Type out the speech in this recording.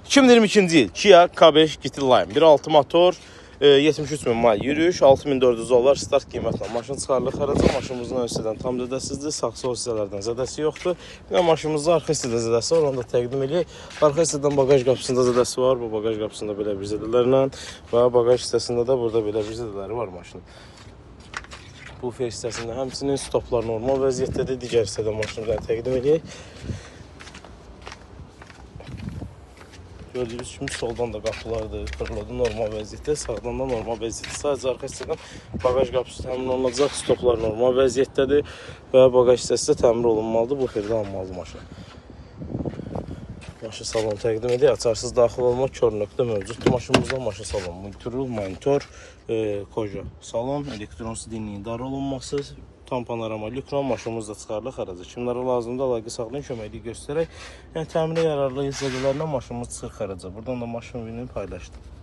2022-ci il Kia K5 GT Line 1.6 motor, 73.000 mil yürüyüş, 6.400 dollar start qiymətlə maşın çıxarılır xərəcə. Maşınımızın ön hissədən tam zədəsizdir, sağ-sol hissələrdən zədəsi yoxdur. Və maşınımızda arxa hissədə zədəsi var, onu da təqdim edək. Arxa hissədən bagaj qapısında zədəsi var, bu bagaj qapısında belə bir zədələrlə və bagaj hissəsində də burada belə bir zədələri var maşının. Bufer hissəsində həmçinin stoplar normal vəziyyətdədir, digər hissədə maşını təqdim edək. Gördüyünüz kimi soldan da qapılardır, fırladı normal vəziyyətdə, sağdan da normal vəziyyətdə. Sadəcə arxa hissədən bagaj qapısı təmin olunacaq, stoplar normal vəziyyətdədir və bagaj hissəsi də təmin olunmalıdır, buferdə alınmalıdır maşın. Maşın salonu təqdim edək, açarsız daxil olma, kör nöqtə mövcuddur maşınımızda. Maşın salonu monitor, koja salon, elektronsu dinliyin dar olunması, tam panorama lükran maşınımız da çıxarılır xərəcə. Kimlərə lazımdır, əlaqə saxlayın, köməklik göstərək. Yəni təminə yararlı hissələrlə maşınımız çıxır xərəcə. Buradan da maşın vinini paylaşdım.